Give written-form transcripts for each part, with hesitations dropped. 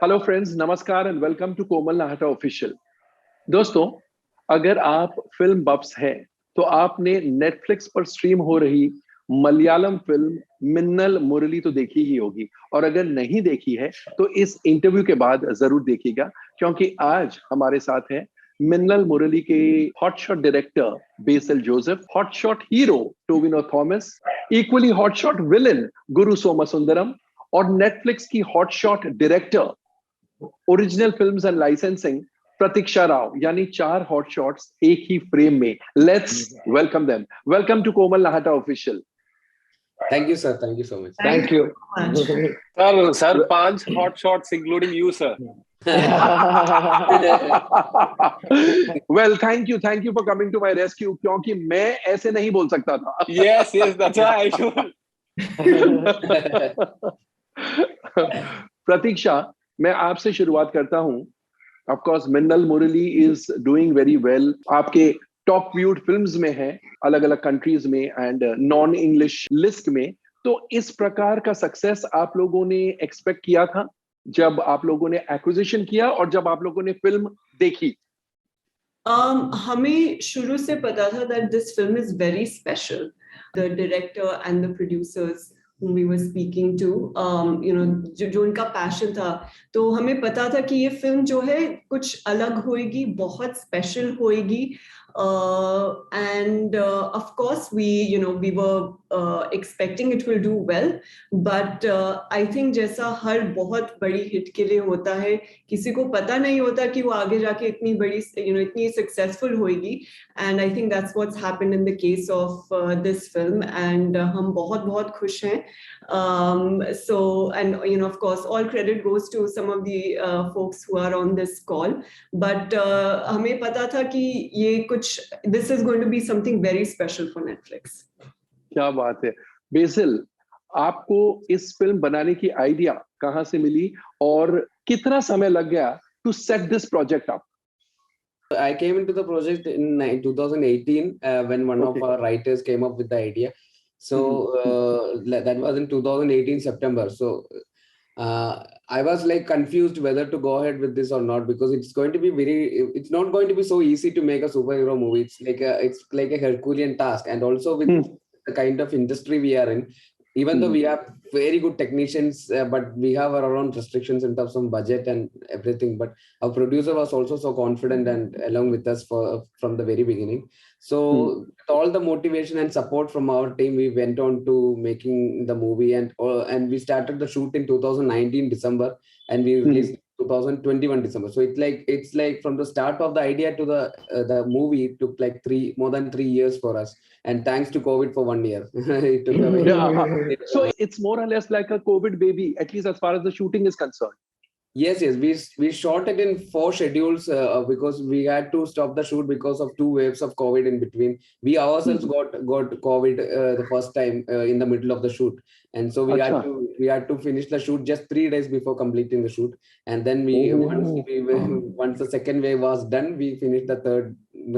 Hello friends, नमस्कार and welcome to Komal Nahta official. दोस्तों, अगर आप फिल्म बफ्स हैं तो आपने नेटफ्लिक्स पर स्ट्रीम हो रही मलयालम फिल्म मिन्नल मुरली तो देखी ही होगी, और अगर नहीं देखी है तो इस इंटरव्यू के बाद जरूर देखिएगा, क्योंकि आज हमारे साथ है मिन्नल मुरली के hotshot director Basil Joseph, hotshot hero Tovino Thomas, equally hotshot villain Guru Somasundaram, और नेटफ्लिक्स की hotshot director original films and licensing Pratiksha Rao. यानी 4 हॉट शॉट्स एक ही फ्रेम में। Let's welcome them. Welcome to Komal Nahta official. Thank you, sir. Thank you so much. Thank you. Sir, 5 hot shots, including you, sir. Well, thank you for coming to my rescue, क्योंकि मैं ऐसे नहीं बोल सकता था। Yes, that's why I should. प्रतीक्षा, मैं आपसे शुरुआत करता हूं। Of course Minnal Murali is doing very well, आपके टॉप व्यूड फिल्म्स में है अलग अलग कंट्रीज में एंड नॉन इंग्लिश लिस्ट में। तो इस प्रकार का सक्सेस आप लोगों ने एक्सपेक्ट किया था जब आप लोगों ने एक्विजिशन किया और जब आप लोगों ने फिल्म देखी? हमें शुरू से पता था that this film is very special. The director and the producers whom we were speaking to, जो उनका पैशन था, तो हमें पता था कि ये फिल्म जो है कुछ अलग होएगी, बहुत स्पेशल होएगी. And of course we were expecting it will do well, but I think जैसा हर बहुत बड़ी हिट के लिए होता है, किसी को पता नहीं होता कि वो आगे जाके इतनी बड़ी इतनी सक्सेसफुल होएगी. And I think that's what's happened in the case of this film, and हम बहुत खुश हैं. So, and of course all credit goes to some of the folks who are on this call, but हमें पता था कि ये कुछ this is going to be something very special for Netflix. क्या बात है। बेसिल, आपको इस फिल्म बनाने की आइडिया कहां से मिली और कितना समय लग गया to set this project up? I came into the project in 2018 when one of our writers came up with the idea. So that was in 2018 September. So I was like confused whether to go ahead with this or not, because it's going to be it's not going to be so easy to make a superhero movie. It's like a Herculean task, and also with the kind of industry we are in, even though we have very good technicians, but we have our own restrictions in terms of budget and everything. But our producer was also so confident and along with us from the very beginning. So with all the motivation and support from our team, we went on to making the movie, and we started the shoot in 2019 December, and we released 2021 December. So it's like from the start of the idea to the movie, it took like more than 3 years for us. And thanks to COVID for 1 year. It took away. So it's more or less like a COVID baby, at least as far as the shooting is concerned. Yes. We shot it in 4 schedules because we had to stop the shoot because of 2 waves of COVID in between. We ourselves got COVID the first time in the middle of the shoot, and so we had to finish the shoot just 3 days before completing the shoot. And then once the second wave was done, we finished the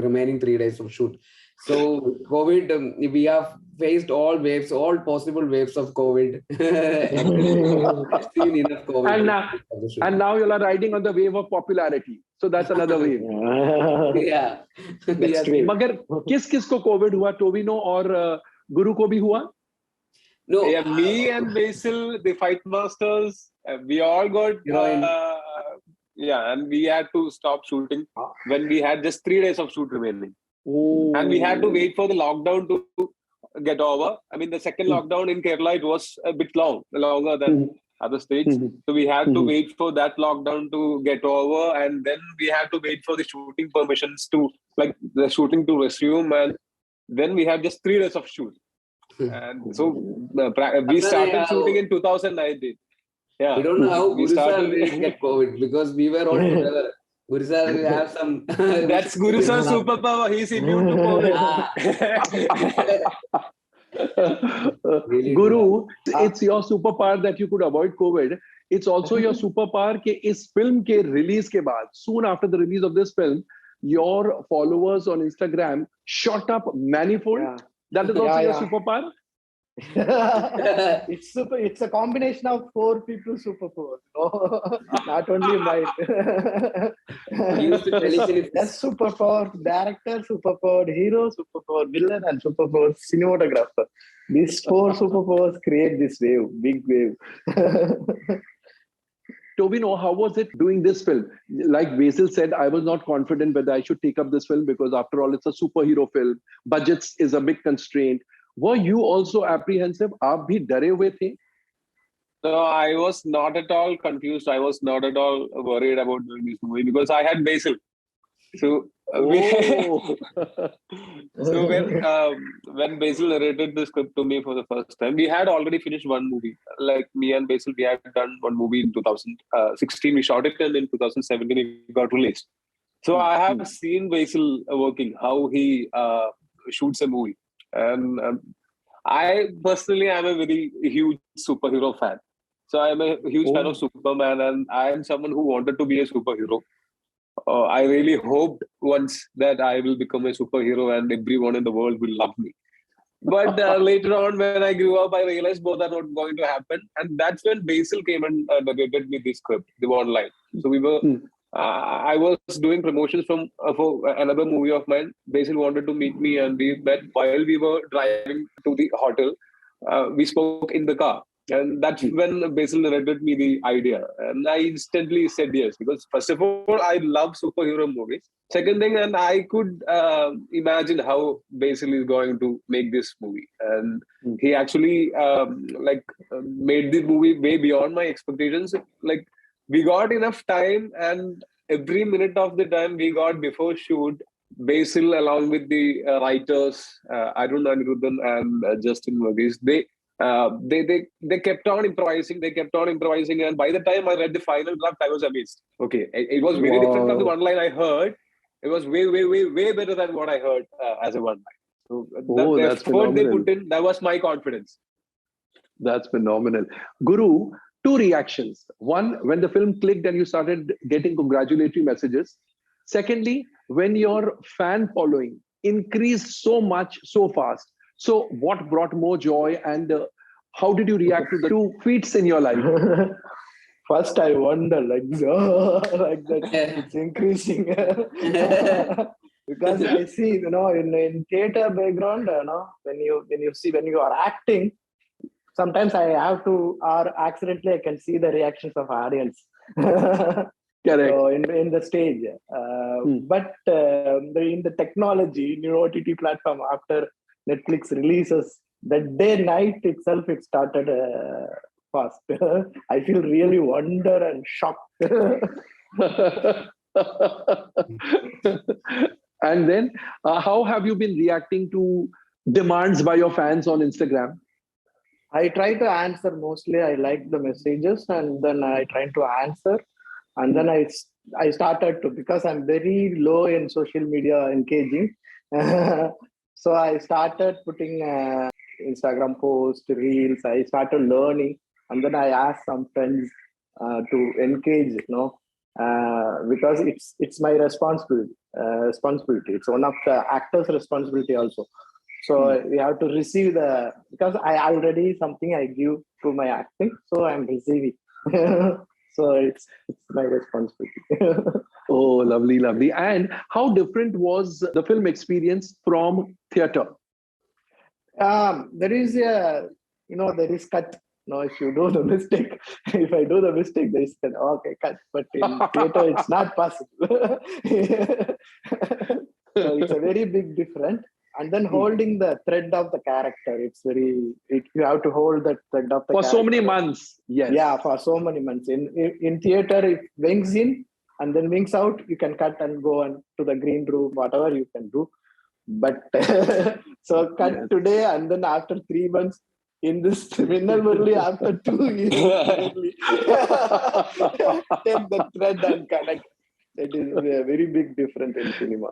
remaining 3 days of shoot. So COVID, we have faced all possible waves of COVID. Seen enough COVID. And now you are riding on the wave of popularity. So that's another wave. Yeah. मगर किस को Covid हुआ? टोविनो और गुरु को भी हुआ? No, yeah, me and Basil, the fight masters, we all got and we had to stop shooting when we had just 3 days of shoot remaining. And we had to wait for the lockdown to get over. I mean, the second lockdown in Kerala, it was a bit longer than other states. So we had to wait for that lockdown to get over, and then we had to wait for the shooting permissions the shooting to resume, and then we had just 3 days of shoot. And so we started shooting in 2019. Yeah. We don't know how Guru sir will get COVID, because we were all together. Guru sir will have some. That's Guru sir's superpower. He's immune to COVID. Guru, it's your superpower that you could avoid COVID. It's also your superpower कि इस film के release के बाद, soon after the release of this film, your followers on Instagram shot up manifold. That is also your superpower. It's super. It's a combination of 4 people superpowers. No, not only mine. Used to telekinesis. Yes, superpower director, superpower hero, superpower villain, and superpower cinematographer. These 4 superpowers create this wave, big wave. Tobino, how was it doing this film? Like Basil said, I was not confident whether I should take up this film because after all, it's a superhero film. Budgets is a big constraint. Were you also apprehensive? आप भी डरे हुए थे? No, I was not at all confused. I was not at all worried about doing this movie because I had Basil. So, Oh. so when Basil narrated the script to me for the first time, we had already finished one movie. Like me and Basil, we had done one movie in 2016. We shot it, and in 2017 it got released. So I have seen Basil working, how he shoots a movie, and I personally am a very huge superhero fan. So I am a huge fan of Superman, and I am someone who wanted to be a superhero. I really hoped once that I will become a superhero and everyone in the world will love me. But later on, when I grew up, I realized both are not going to happen. And that's when Basil came and narrated me this script, the one line. So we were, I was doing promotions for another movie of mine. Basil wanted to meet me, and we met while we were driving to the hotel. We spoke in the car. And that's when Basil narrated me the idea. And I instantly said yes, because first of all, I love superhero movies. Second thing, and I could imagine how Basil is going to make this movie. And he actually made the movie way beyond my expectations. Like, we got enough time, and every minute of the time we got before shoot, Basil along with the writers, Arun Anirudhan and Justin Verghese, they kept on improvising. They kept on improvising, and by the time I read the final draft, I was amazed. Okay, it was very different from the one line I heard. It was way better than what I heard as a one line. So the that's effort phenomenal. they put in, that was my confidence. That's phenomenal. Guru, 2 reactions. One, when the film clicked and you started getting congratulatory messages. Secondly, when your fan following increased so much, so fast. So what brought more joy, and how did you react to the 2 feats in your life? First, I wonder, like that, it's increasing. Because I see, in theater background, when you are acting, sometimes I have to, or accidentally I can see the reactions of audience. Correct. So in the stage, but in the technology, in OTT platform, after Netflix releases, that day night itself, it started fast. I feel really wonder and shocked. And then, how have you been reacting to demands by your fans on Instagram? I try to answer mostly. I like the messages, and then I try to answer. And then I started to, because I'm very low in social media engaging. So I started putting Instagram posts, reels. I started learning, and then I asked some friends to engage, because it's my responsibility. It's one of the actors' responsibility also. So we have to receive because I already something I give to my acting, so I'm receiving. So it's my responsibility. Oh, lovely, lovely. And how different was the film experience from theater? There is there is cut. No, if you do the mistake, if I do the mistake, there is cut. Okay, cut. But in theater, it's not possible. So it's a very big difference. And then holding the thread of the character, you have to hold the thread of the for character. So many months. Yes. Yeah, for so many months. In theater, if wings in and then wings out, you can cut and go on to the green room, whatever you can do. But so cut today, and then after 3 months in this Minnal Murali, after 2 years, take the thread and connect. It is a very big difference in cinema.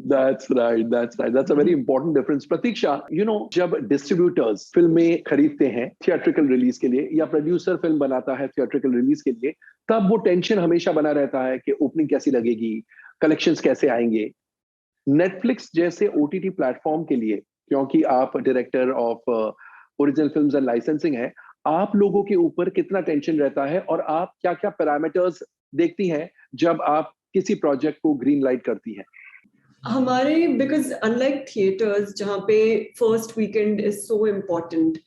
That's right. That's a very important difference. Pratiksha, जब distributors फिल्में खरीदते हैं theatrical release के लिए, या producer film बनाता है theatrical release के लिए, तब वो tension हमेशा बना रहता है कि opening कैसी लगेगी, collections कैसे आएंगे. Netflix जैसे OTT platform के लिए, क्योंकि आप director of original films and licensing है, आप लोगों के ऊपर कितना टेंशन रहता है और आप क्या क्या पैरामीटर्स देखती हैं जब आप किसी प्रोजेक्ट को ग्रीन लाइट करती हैं? हमारे, बिकॉज अनलाइक थिएटर्स जहाँ पे first weekend is so important,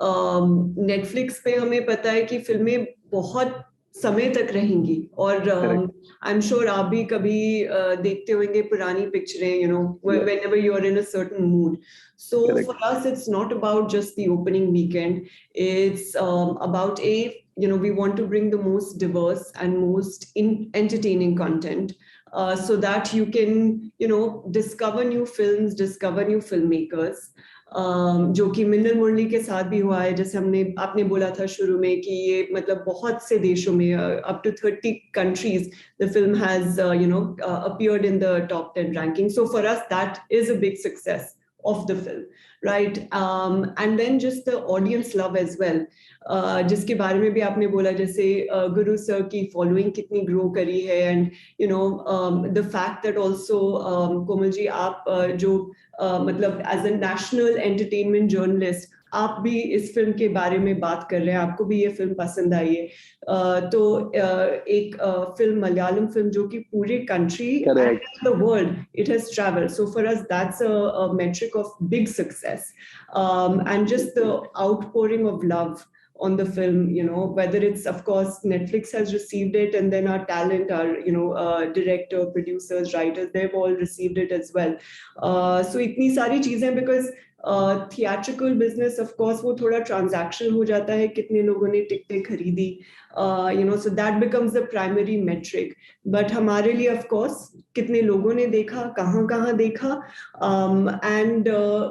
Netflix पे हमें पता है कि फिल्में बहुत समय तक रहेंगी, और आई एम श्योर आप भी कभी देखते होंगे पुरानी पिक्चरें, you know, whenever you are in a certain mood. So for us, it's not about just the opening weekend. It's about we want to bring the most diverse and most entertaining content, so that you can, discover new films, discover new filmmakers. जो कि मिन्नल मुरली के साथ भी हुआ है, जैसे आपने बोला था शुरू में कि ये मतलब बहुत से देशों में, up to 30 countries, the film has appeared in the top 10 ranking. So for us, that is a big success of the film, right? And then just the audience love as well, जिसके बारे में भी आपने बोला, जैसे गुरु sir की following कितनी grow करी है, and the fact that also Komal ji, आप जो मतलब as a national entertainment journalist, आप भी इस फिल्म के बारे में बात कर रहे हैं, आपको भी ये फिल्म पसंद आई है, तो एक फिल्म, मलयालम फिल्म जो कि पूरे country and the world it has travelled. So for us that's a metric of big success, and just the outpouring of love on the film, whether it's, of course, Netflix has received it, and then our talent, our director, producers, writers, they've all received it as well. So itni sari cheezein, because theatrical business, of course, वो थोड़ा transaction हो जाता है, कितने लोगों ने टिकटें खरीदी, so that becomes the primary metric. But हमारे लिए, of course, कितने लोगों ने देखा, कहाँ देखा, and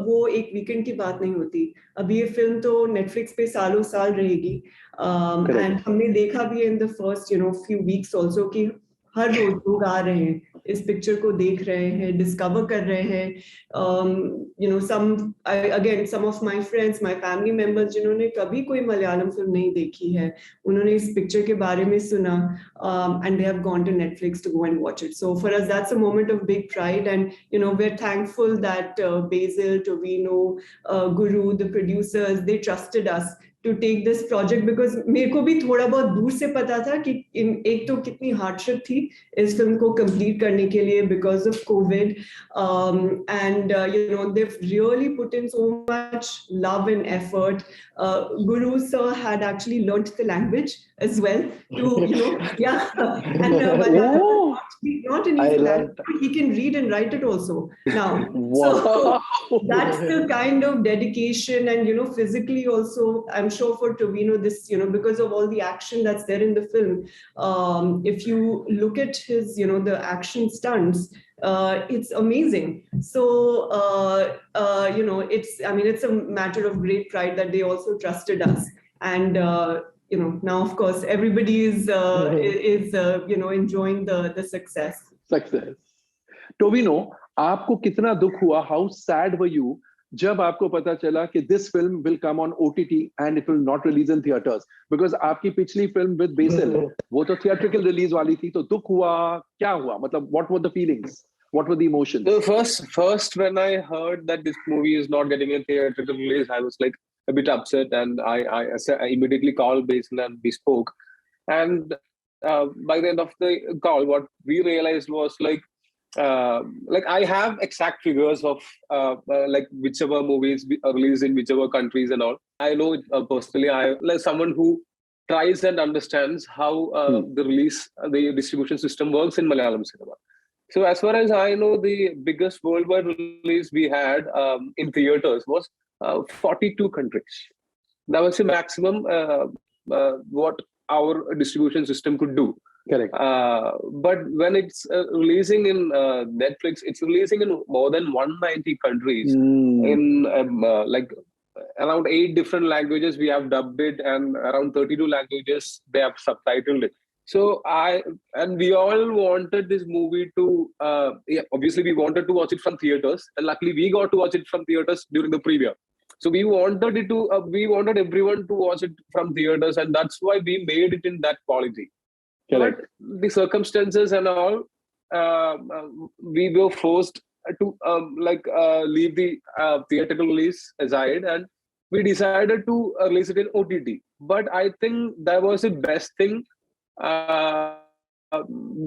वो एक वीकेंड की बात नहीं होती. अभी ये फिल्म तो नेटफ्लिक्स पे सालों साल रहेगी, and हमने देखा भी in the first few weeks also कि हर रोज लोग आ रहे हैं, इस पिक्चर को देख रहे हैं, डिस्कवर कर रहे हैं. some of my friends, my family members, जिन्होंने कभी कोई मलयालम फिल्म नहीं देखी है, उन्होंने इस पिक्चर के बारे में सुना, and they have gone to Netflix to go and watch it. So for us, that's a moment of big pride, and we're thankful that Basil, Tovino, Guru, the producers, they trusted us to take this project, because मेरे को भी थोड़ा बहुत दूर से पता था कि एक तो कितनी हार्डशिप थी इस फिल्म को कंप्लीट करने के लिए because of COVID, and they've really put in so much love and effort. Guru sir had actually learnt the language as well to yeah, and Malayalam, not an easy language, he can read and write it also now. Wow. So that's the kind of dedication, and physically also, I'm sure for Tovino, this because of all the action that's there in the film, if you look at his the action stunts, it's amazing. So it's a matter of great pride that they also trusted us, and now of course everybody is enjoying the success. Tovino, आपको कितना दुख हुआ? How sad were you जब आपको पता चला कि this film will come on OTT and it will not release in theaters? Because आपकी पिछली film with Basil, वो तो theatrical release वाली थी, तो दुख हुआ, क्या हुआ? मतलब what were the feelings? What were the emotions? The first when I heard that this movie is not getting a theatrical release, I was like a bit upset, and I immediately called Basil and we spoke. And by the end of the call, what we realized was like I have exact figures of like whichever movies are released in whichever countries and all. I know it personally. I like someone who tries and understands how the distribution system works in Malayalam cinema. So as far as I know, the biggest worldwide release we had in theaters was 42 countries. That was the maximum what our distribution system could do. Correct. But when it's releasing in Netflix, it's releasing in more than 190 countries in like around 8 different languages. We have dubbed it, and around 32 languages they have subtitled it. So we all wanted this movie to obviously we wanted to watch it from theaters, and luckily we got to watch it from theaters during the premiere. So we wanted it to we wanted everyone to watch it from theaters, and that's why we made it in that quality. Correct. But the circumstances and all, we were forced to leave the theatrical release aside, and we decided to release it in OTT. But I think that was the best thing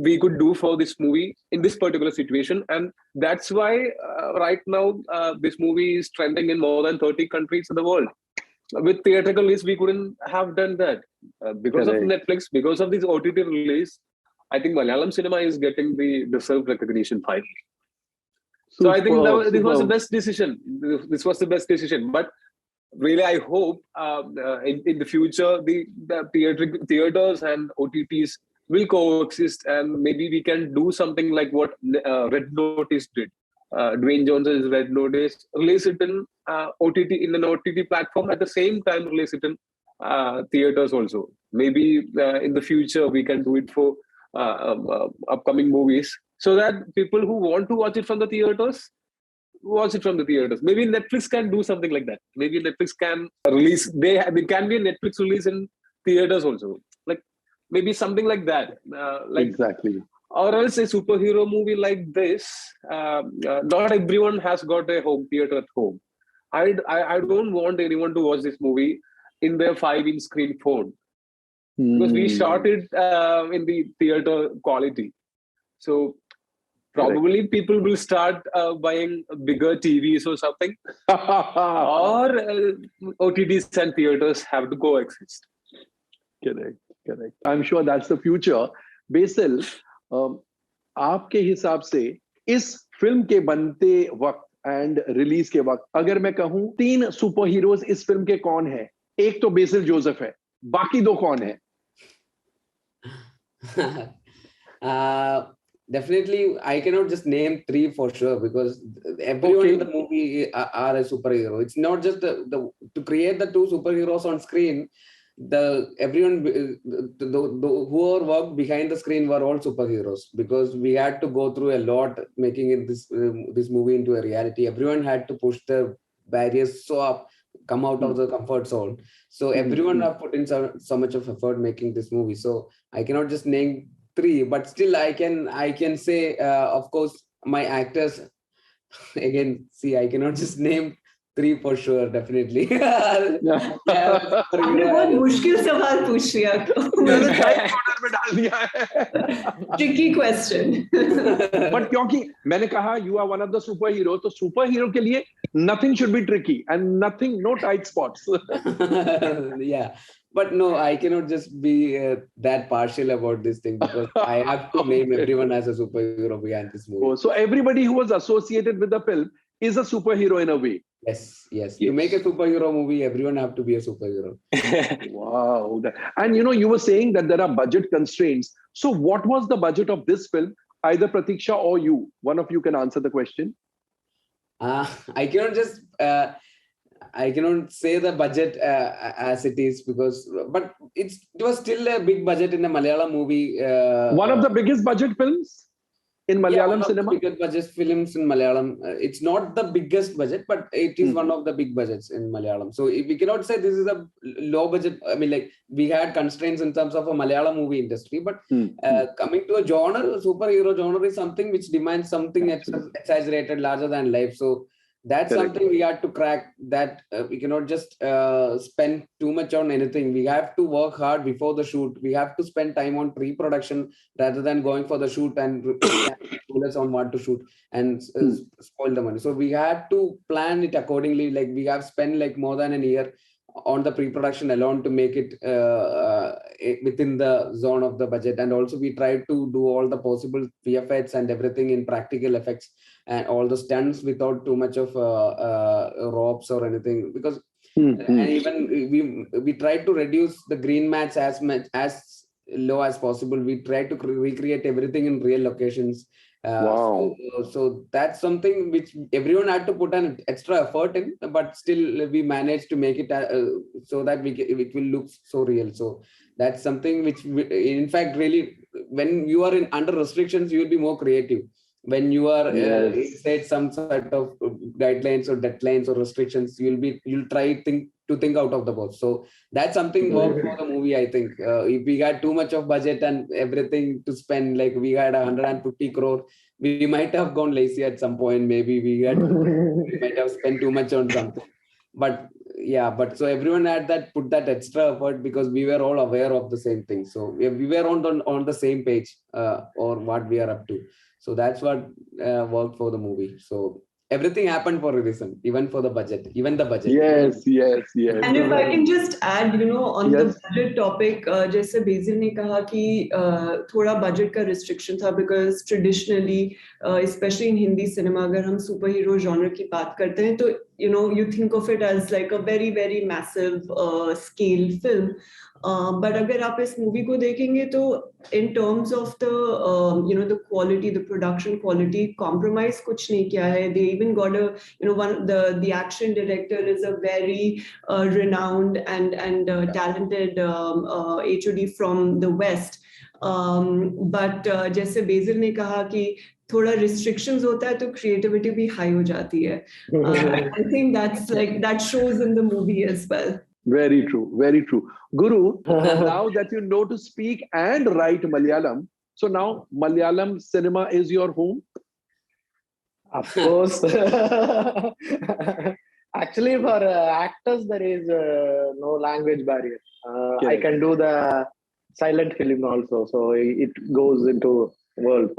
we could do for this movie in this particular situation. And that's why right now this movie is trending in more than 30 countries in the world. With theatrical release, we couldn't have done that. Because of Netflix, because of this OTT release, I think Malayalam cinema is getting the deserved recognition finally. So I think this was the best decision. This was the best decision. But really, I hope in the future, the theaters and OTTs will coexist, and maybe we can do something like what Red Notice did. Dwayne Johnson's Red Notice, release it in OTT, in an OTT platform, at the same time release it in theaters also. Maybe in the future we can do it for upcoming movies, so that people who want to watch it from the theaters watch it from the theaters. Maybe Netflix can do something like that. Maybe Netflix can release. There can be a Netflix release in theaters also. Like maybe something like that. Exactly. Or else a superhero movie like this. Not everyone has got a home theater at home. I don't want anyone to watch this movie in their 5-inch screen phone, because we shot it in the theater quality. So probably people will start buying bigger TVs or something, or OTTs and theaters have to coexist. Correct. I'm sure that's the future. Basil, आपके हिसाब से इस film के बनते वक्त and release के वक्त अगर मैं कहूं 3 सुपर हीरोज इस फिल्म के कौन है? एक तो बेसिल जोसेफ है, बाकी 2 कौन है? Definitely, I cannot just name 3 for sure, because everyone in the movie are a superhero. It's not just to create the 2 superheroes on screen. Everyone who worked behind the screen were all superheroes, because we had to go through a lot making it this movie into a reality. Everyone had to push the barriers so up, come out of the comfort zone. So everyone have put in so much of effort making this movie. So I cannot just name 3, but still I can say, of course, my actors. Again, see, I cannot just name 3 for sure, definitely. आपने बहुत मुश्किल सवाल पूछ लिया tricky question. But क्योंकि मैंने कहा you are one of the superhero, तो superhero के लिए nothing should be tricky and no tight spots. Yeah, but no, I cannot just be that partial about this thing, because I have to name everyone as a superhero behind this movie. So everybody who was associated with the film is a superhero in a way. Yes. To make a superhero movie, everyone have to be a superhero. Wow. And you were saying that there are budget constraints. So what was the budget of this film? Either Pratiksha or you, one of you can answer the question. I cannot just I cannot say the budget as it is, but it was still a big budget in a Malayalam movie. One of the biggest budget films in Malayalam cinema? Biggest budget films in Malayalam. It's not the biggest budget, but it is one of the big budgets in Malayalam. So we cannot say this is a low budget. I mean, like, we had constraints in terms of a Malayalam movie industry, but coming to a genre, superhero genre is something which demands something exaggerated, larger than life. So that's something we had to crack, that we cannot just spend too much on anything. We have to work hard before the shoot. We have to spend time on pre-production rather than going for the shoot and on what to shoot and spoil the money. So we had to plan it accordingly. Like, we have spent like more than a year on the pre-production alone to make it within the zone of the budget. And also we tried to do all the possible VFX and everything in practical effects and all the stunts without too much of ropes or anything, because and even we tried to reduce the green mats as low as possible. We tried to recreate everything in real locations. Wow. So that's something which everyone had to put an extra effort in, but still we managed to make it so that it will look so real. So that's something which, in fact, really, when you are under restrictions, you will be more creative. When you are inside some sort of guidelines or deadlines or restrictions, you'll try to think out of the box. So that's something worked for the movie, I think. If we had too much of budget and everything to spend, like we had 150 crore, we might have gone lazy at some point. Maybe we might have spent too much on something. But yeah, but so everyone had that put that extra effort because we were all aware of the same thing. So we were on the same page or what we are up to. So that's what worked for the movie. So everything happened for a reason, even for the budget, even the budget. Yes, yes, yes. And if I can just add, on Yes. the budget topic, जैसे BECIL ने कहा कि थोड़ा budget का restriction था because traditionally, especially in Hindi cinema, अगर हम superhero genre की बात करते हैं तो you think of it as like a very very massive scale film. But अगर आप इस movie को देखेंगे तो in terms of the the quality, the production quality, compromise कुछ नहीं किया है. They even got a the action director is a very renowned and talented HOD from the West. But जैसे बेसिल ने कहा कि थोड़ा restrictions होता है तो creativity भी high हो जाती है. I think that shows in the movie as well. Very true, very true. Guru, now that you know to speak and write Malayalam, so now Malayalam cinema is your home? Of course. Actually, for actors, there is no language barrier. I can do the silent film also, so it goes into world.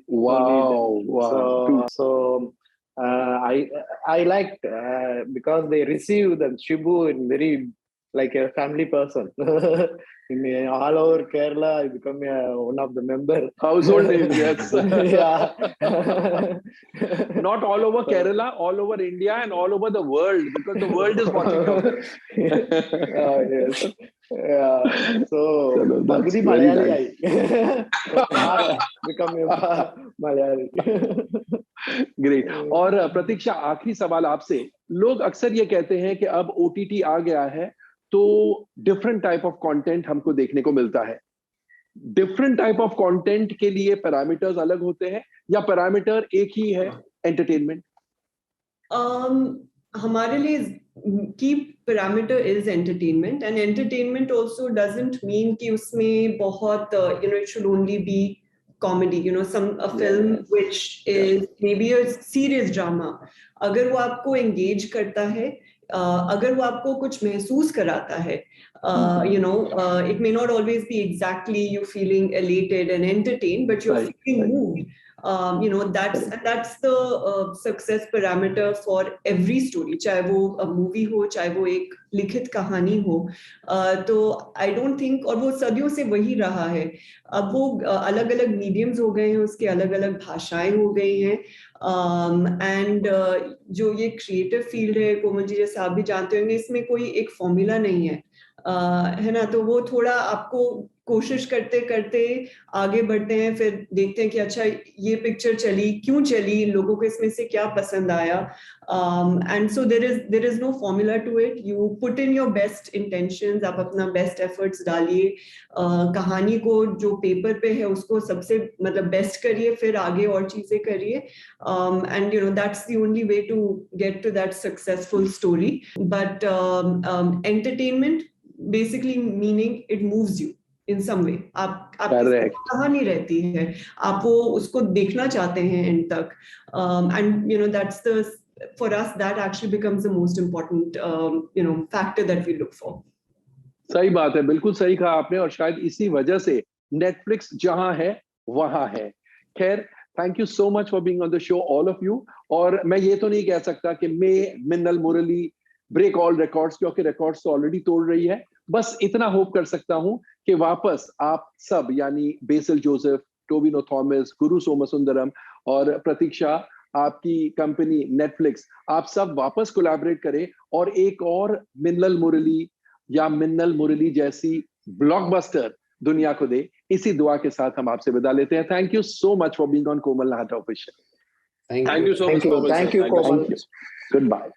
Wow. So I liked because they receive the Shibu in very like a family person. In all over Kerala, I become one of the members. Household name, yes. Yeah. Not all over Kerala, all over India and all over the world, because the world is watching us. Yes. Yeah. So, that's Bagudi very Malayali. I become a Malayali. Great. और प्रतीक्षा, आखिरी सवाल आपसे. लोग अक्सर ये कहते हैं कि अब OTT आ गया है तो डिफरेंट टाइप ऑफ कंटेंट हमको देखने को मिलता है. डिफरेंट टाइप ऑफ कंटेंट के लिए पैरामीटर्स अलग होते हैं या पैरामीटर एक ही है, एंटरटेनमेंट? हमारे लिए की parameter is entertainment, and entertainment also doesn't mean कि उसमें बहुत it should only be comedy, a film which is maybe a serious drama. अगर वो आपको engage करता है, अगर वो आपको कुछ महसूस कराता है, it may not always be exactly you feeling elated and entertained, but you're feeling moved. That's the success parameter for every story, चाहे वो movie हो, चाहे वो एक लिखित कहानी हो. तो I don't think, और वो सदियों से वही रहा है. अब वो अलग अलग मीडियम्स हो गए हैं, उसके अलग अलग भाषाएं हो गई हैं. एंड जो ये क्रिएटिव फील्ड है, कोमल जी जैसे आप भी जानते होंगे, इसमें कोई एक फॉर्मूला नहीं है, है ना. तो वो थोड़ा आपको कोशिश करते करते आगे बढ़ते हैं, फिर देखते हैं कि अच्छा ये पिक्चर चली, क्यों चली, लोगों को इसमें से क्या पसंद आया. And so there is no formula to it. You put in your best intentions, आप अपना बेस्ट एफर्ट्स डालिए, कहानी को जो पेपर पे है उसको सबसे बेस्ट करिए, फिर आगे और चीजें करिए. And that's the only way to get to that successful story. But entertainment basically meaning it moves you in some way. आपकी कहानी रहती है, आप वो उसको देखना चाहते हैं एंड तक. And that's for us that actually becomes the most important factor that we look for. सही बात है, बिल्कुल सही कहा आपने, और शायद इसी वजह से नेटफ्लिक्स जहां है वहां है. खैर, thank you so much for being on the show all of you. और मैं ये तो नहीं कह सकता कि मिन्नल मुरली ब्रेक ऑल रिकॉर्ड्स, क्योंकि रिकॉर्ड्स तो ऑलरेडी तोड़ रही है. बस इतना होप कर सकता हूं कि वापस आप सब, यानी बेसिल जोसेफ, टोबिनो थॉमस, गुरु सोमसुंदरम और प्रतीक्षा, आपकी कंपनी नेटफ्लिक्स, आप सब वापस कोलैबोरेट करें और एक और मिन्नल मुरली या मिन्नल मुरली जैसी ब्लॉकबस्टर दुनिया को दे. इसी दुआ के साथ हम आपसे विदा लेते हैं. Thank you so much for being on Komal Nahta official. Thank you so much. Thank you, Komal. Goodbye.